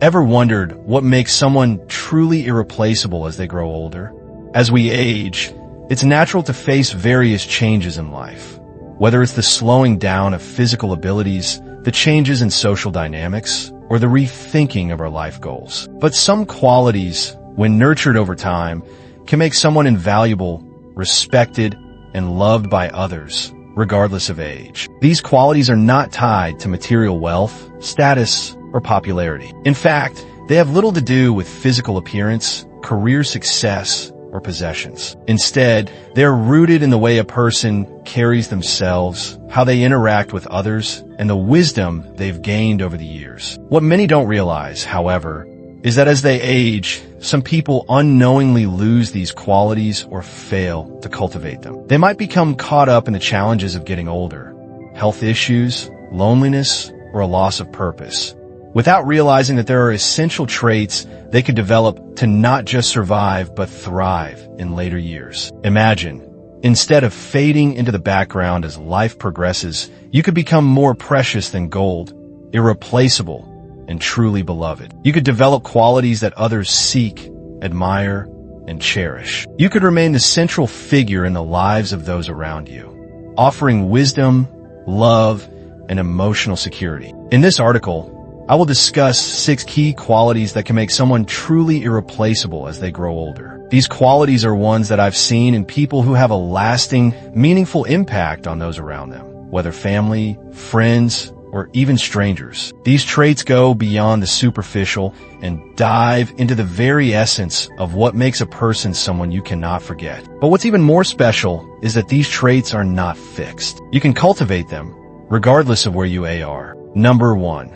Ever wondered what makes someone truly irreplaceable as they grow older? As we age, it's natural to face various changes in life. Whether it's the slowing down of physical abilities, the changes in social dynamics, or the rethinking of our life goals. But some qualities, when nurtured over time, can make someone invaluable, respected, and loved by others, regardless of age. These qualities are not tied to material wealth, status, or popularity. In fact, they have little to do with physical appearance, career success, or possessions. Instead, they're rooted in the way a person carries themselves, how they interact with others, and the wisdom they've gained over the years. What many don't realize, however, is that as they age, some people unknowingly lose these qualities or fail to cultivate them. They might become caught up in the challenges of getting older, health issues, loneliness, or a loss of purpose, without realizing that there are essential traits they could develop to not just survive but thrive in later years. Imagine, instead of fading into the background as life progresses, you could become more precious than gold, irreplaceable, and truly beloved. You could develop qualities that others seek, admire, and cherish. You could remain the central figure in the lives of those around you, offering wisdom, love, and emotional security. In this article, I will discuss 6 key qualities that can make someone truly irreplaceable as they grow older. These qualities are ones that I've seen in people who have a lasting, meaningful impact on those around them, whether family, friends, or even strangers. These traits go beyond the superficial and dive into the very essence of what makes a person someone you cannot forget. But what's even more special is that these traits are not fixed. You can cultivate them, regardless of where you are. Number 1.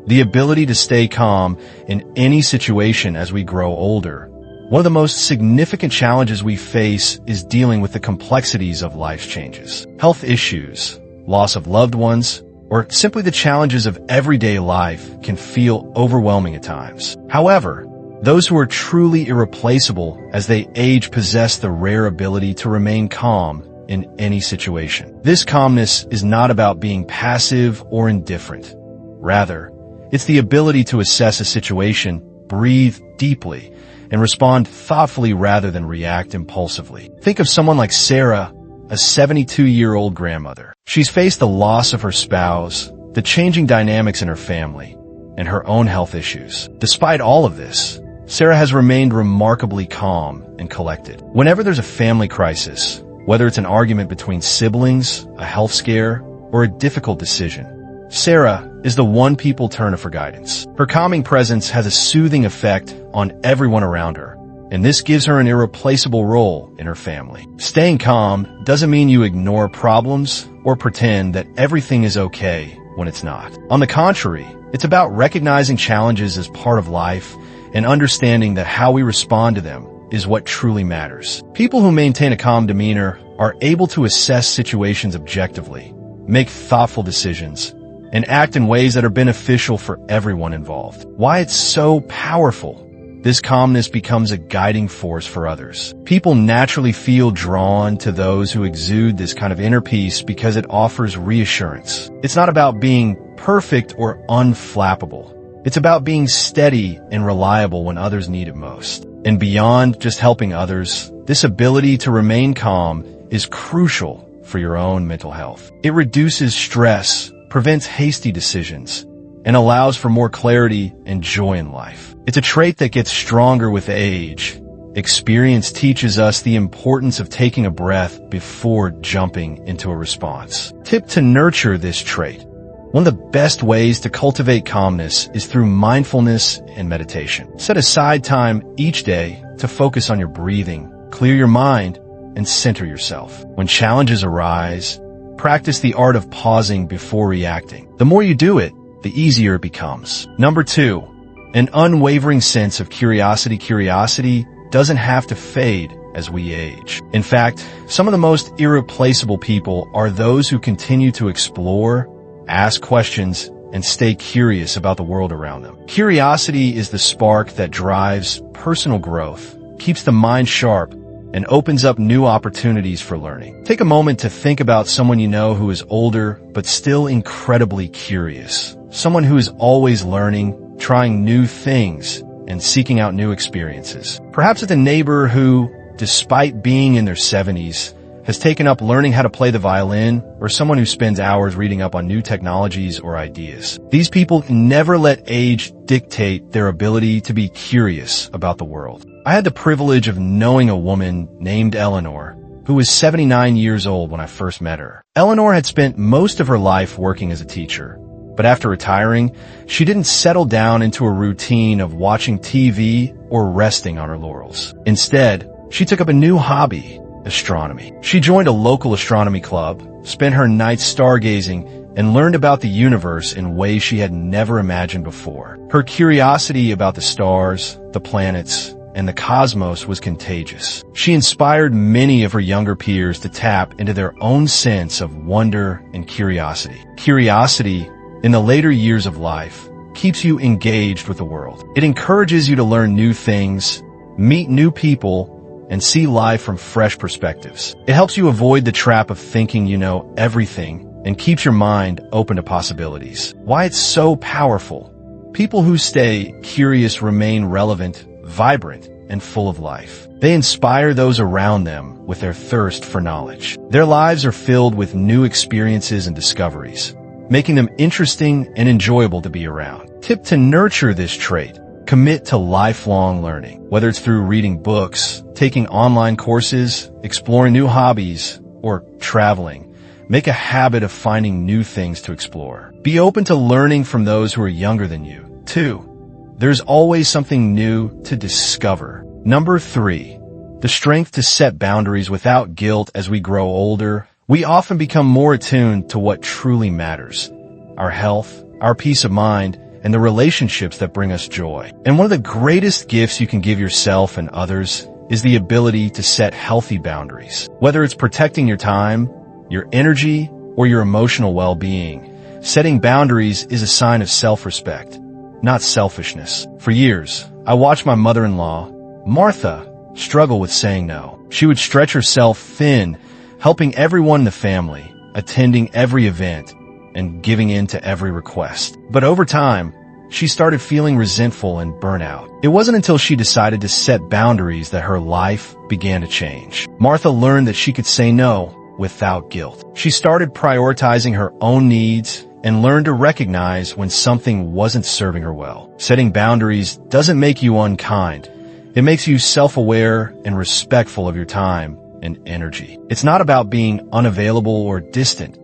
The ability to stay calm in any situation as we grow older. One of the most significant challenges we face is dealing with the complexities of life's changes. Health issues, loss of loved ones, or simply the challenges of everyday life can feel overwhelming at times. However, those who are truly irreplaceable as they age possess the rare ability to remain calm in any situation. This calmness is not about being passive or indifferent. Rather, it's the ability to assess a situation, breathe deeply, and respond thoughtfully rather than react impulsively. Think of someone like Sarah, a 72-year-old grandmother. She's faced the loss of her spouse, the changing dynamics in her family, and her own health issues. Despite all of this, Sarah has remained remarkably calm and collected. Whenever there's a family crisis, whether it's an argument between siblings, a health scare, or a difficult decision, Sarah is the one people turn to for guidance. Her calming presence has a soothing effect on everyone around her, and this gives her an irreplaceable role in her family. Staying calm doesn't mean you ignore problems or pretend that everything is okay when it's not. On the contrary, it's about recognizing challenges as part of life and understanding that how we respond to them is what truly matters. People who maintain a calm demeanor are able to assess situations objectively, make thoughtful decisions, and act in ways that are beneficial for everyone involved. Why it's so powerful? This calmness becomes a guiding force for others. People naturally feel drawn to those who exude this kind of inner peace because it offers reassurance. It's not about being perfect or unflappable. It's about being steady and reliable when others need it most. And beyond just helping others, this ability to remain calm is crucial for your own mental health. It reduces stress, prevents hasty decisions, and allows for more clarity and joy in life. It's a trait that gets stronger with age. Experience teaches us the importance of taking a breath before jumping into a response. Tip to nurture this trait. One of the best ways to cultivate calmness is through mindfulness and meditation. Set aside time each day to focus on your breathing, clear your mind, and center yourself. When challenges arise, practice the art of pausing before reacting. The more you do it, the easier it becomes. Number 2, an unwavering sense of curiosity. Curiosity doesn't have to fade as we age. In fact, some of the most irreplaceable people are those who continue to explore, ask questions, and stay curious about the world around them. Curiosity is the spark that drives personal growth, keeps the mind sharp, and opens up new opportunities for learning. Take a moment to think about someone you know who is older but still incredibly curious. Someone who is always learning, trying new things and seeking out new experiences. Perhaps it's a neighbor who, despite being in their 70s, has taken up learning how to play the violin, or someone who spends hours reading up on new technologies or ideas. These people never let age dictate their ability to be curious about the world. I had the privilege of knowing a woman named Eleanor, who was 79 years old when I first met her. Eleanor had spent most of her life working as a teacher, but after retiring, she didn't settle down into a routine of watching TV or resting on her laurels. Instead, she took up a new hobby: astronomy. She joined a local astronomy club, spent her nights stargazing, and learned about the universe in ways she had never imagined before. Her curiosity about the stars, the planets, and the cosmos was contagious. She inspired many of her younger peers to tap into their own sense of wonder and curiosity. Curiosity, in the later years of life, keeps you engaged with the world. It encourages you to learn new things, meet new people, and see life from fresh perspectives. It helps you avoid the trap of thinking you know everything and keeps your mind open to possibilities. Why it's so powerful. People who stay curious remain relevant, vibrant, and full of life. They inspire those around them with their thirst for knowledge. Their lives are filled with new experiences and discoveries, making them interesting and enjoyable to be around. Tip to nurture this trait: commit to lifelong learning. Whether it's through reading books, taking online courses, exploring new hobbies, or traveling, make a habit of finding new things to explore. Be open to learning from those who are younger than you. 2. There's always something new to discover. Number 3. The strength to set boundaries without guilt. As we grow older, we often become more attuned to what truly matters: our health, our peace of mind, and the relationships that bring us joy. And one of the greatest gifts you can give yourself and others is the ability to set healthy boundaries. Whether it's protecting your time, your energy, or your emotional well-being, setting boundaries is a sign of self-respect, not selfishness. For years, I watched my mother-in-law, Martha, struggle with saying no. She would stretch herself thin, helping everyone in the family, attending every event, and giving in to every request. But over time, she started feeling resentful and burnout. It wasn't until she decided to set boundaries that her life began to change. Martha learned that she could say no without guilt. She started prioritizing her own needs and learned to recognize when something wasn't serving her well. Setting boundaries doesn't make you unkind. It makes you self-aware and respectful of your time and energy. It's not about being unavailable or distant.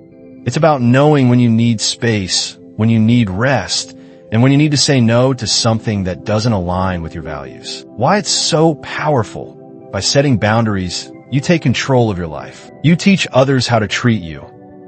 It's about knowing when you need space, when you need rest, and when you need to say no to something that doesn't align with your values. Why it's so powerful. By setting boundaries, you take control of your life. You teach others how to treat you,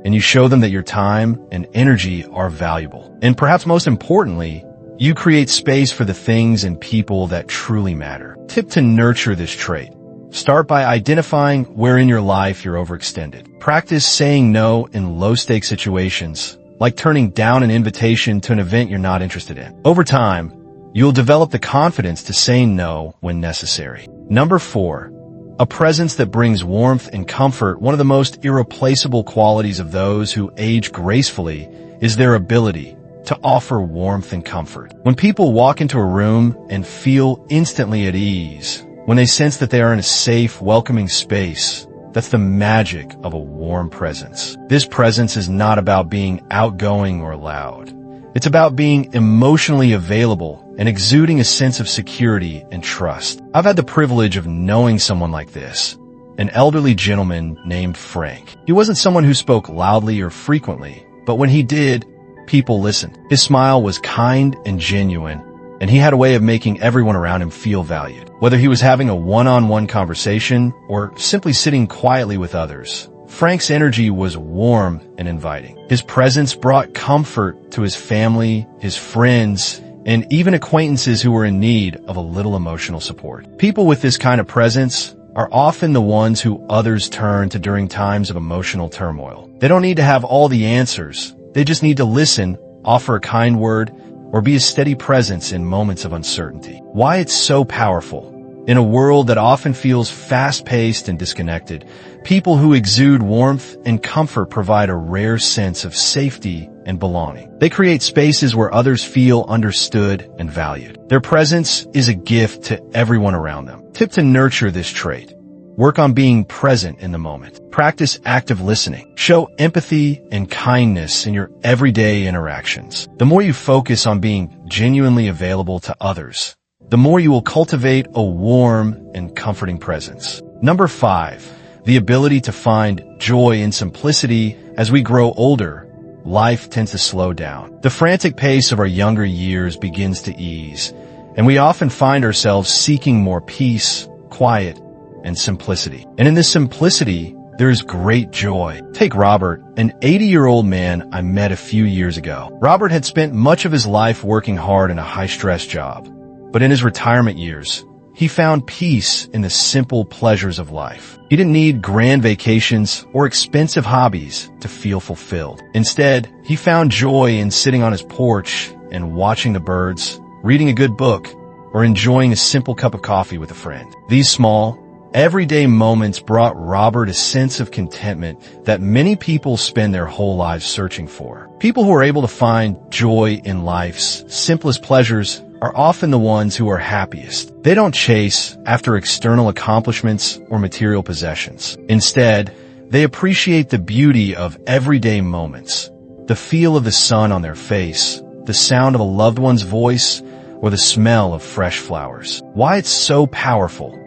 and you show them that your time and energy are valuable. And perhaps most importantly, you create space for the things and people that truly matter. Tip to nurture this trait: start by identifying where in your life you're overextended. Practice saying no in low-stakes situations, like turning down an invitation to an event you're not interested in. Over time, you'll develop the confidence to say no when necessary. Number 4, a presence that brings warmth and comfort. One of the most irreplaceable qualities of those who age gracefully is their ability to offer warmth and comfort. When people walk into a room and feel instantly at ease, when they sense that they are in a safe, welcoming space, that's the magic of a warm presence. This presence is not about being outgoing or loud. It's about being emotionally available and exuding a sense of security and trust. I've had the privilege of knowing someone like this, an elderly gentleman named Frank. He wasn't someone who spoke loudly or frequently, but when he did, people listened. His smile was kind and genuine, and he had a way of making everyone around him feel valued. Whether he was having a one-on-one conversation or simply sitting quietly with others, Frank's energy was warm and inviting. His presence brought comfort to his family, his friends, and even acquaintances who were in need of a little emotional support. People with this kind of presence are often the ones who others turn to during times of emotional turmoil. They don't need to have all the answers. They just need to listen, offer a kind word, or be a steady presence in moments of uncertainty. Why it's so powerful. In a world that often feels fast-paced and disconnected, people who exude warmth and comfort provide a rare sense of safety and belonging. They create spaces where others feel understood and valued. Their presence is a gift to everyone around them. Tip to nurture this trait. Work on being present in the moment. Practice active listening. Show empathy and kindness in your everyday interactions. The more you focus on being genuinely available to others, the more you will cultivate a warm and comforting presence. Number 5, the ability to find joy in simplicity. As we grow older, life tends to slow down. The frantic pace of our younger years begins to ease, and we often find ourselves seeking more peace, quiet, and simplicity. And in this simplicity, there is great joy. Take Robert, an 80-year-old man I met a few years ago. Robert had spent much of his life working hard in a high-stress job, but in his retirement years, he found peace in the simple pleasures of life. He didn't need grand vacations or expensive hobbies to feel fulfilled. Instead, he found joy in sitting on his porch and watching the birds, reading a good book, or enjoying a simple cup of coffee with a friend. These small, everyday moments brought Robert a sense of contentment that many people spend their whole lives searching for. People who are able to find joy in life's simplest pleasures are often the ones who are happiest. They don't chase after external accomplishments or material possessions. Instead, they appreciate the beauty of everyday moments, the feel of the sun on their face, the sound of a loved one's voice, or the smell of fresh flowers. Why it's so powerful?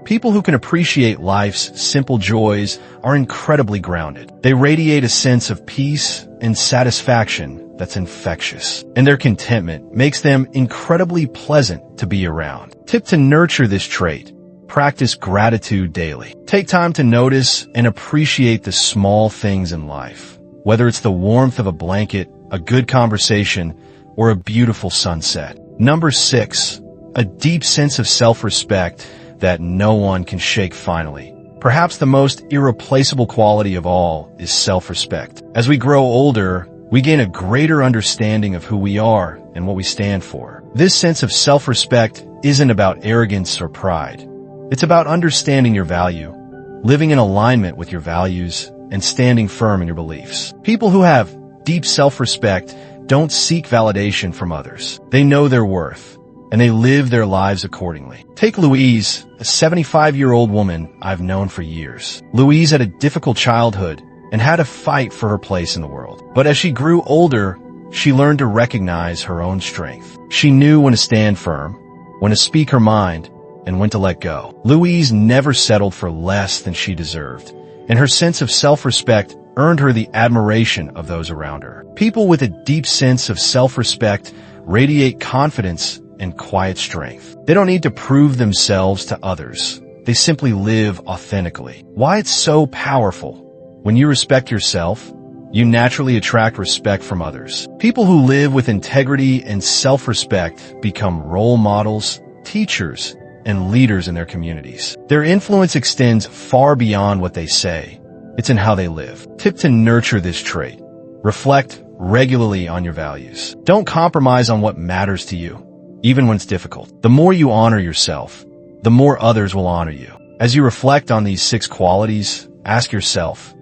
People who can appreciate life's simple joys are incredibly grounded. They radiate a sense of peace and satisfaction that's infectious, and their contentment makes them incredibly pleasant to be around. Tip to nurture this trait. Practice gratitude daily. Take time to notice and appreciate the small things in life, whether it's the warmth of a blanket, a good conversation, or a beautiful sunset. Number 6, a deep sense of self-respect that no one can shake finally. Perhaps the most irreplaceable quality of all is self-respect. As we grow older, we gain a greater understanding of who we are and what we stand for. This sense of self-respect isn't about arrogance or pride. It's about understanding your value, living in alignment with your values, and standing firm in your beliefs. People who have deep self-respect don't seek validation from others. They know their worth, and they live their lives accordingly. Take Louise, a 75-year-old woman I've known for years. Louise had a difficult childhood and had to fight for her place in the world. But as she grew older, she learned to recognize her own strength. She knew when to stand firm, when to speak her mind, and when to let go. Louise never settled for less than she deserved, and her sense of self-respect earned her the admiration of those around her. People with a deep sense of self-respect radiate confidence and quiet strength. They don't need to prove themselves to others. They simply live authentically. Why it's so powerful? When you respect yourself, you naturally attract respect from others. People who live with integrity and self-respect become role models, teachers, and leaders in their communities. Their influence extends far beyond what they say. It's in how they live. Tip to nurture this trait. Reflect regularly on your values. Don't compromise on what matters to you, even when it's difficult. The more you honor yourself, the more others will honor you. As you reflect on these 6 qualities, ask yourself,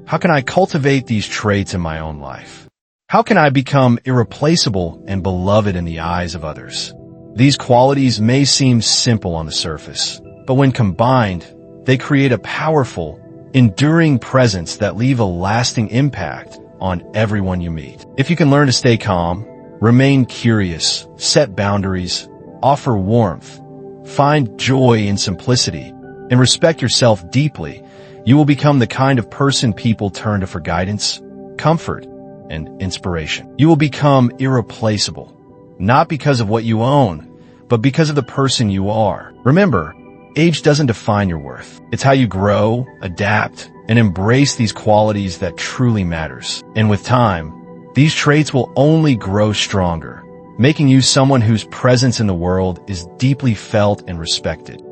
how can I cultivate these traits in my own life? How can I become irreplaceable and beloved in the eyes of others? These qualities may seem simple on the surface, but when combined, they create a powerful, enduring presence that leave a lasting impact on everyone you meet. If you can learn to stay calm, remain curious, set boundaries, offer warmth, find joy in simplicity, and respect yourself deeply, you will become the kind of person people turn to for guidance, comfort, and inspiration. You will become irreplaceable, not because of what you own, but because of the person you are. Remember, age doesn't define your worth. It's how you grow, adapt, and embrace these qualities that truly matters. And with time, these traits will only grow stronger, making you someone whose presence in the world is deeply felt and respected.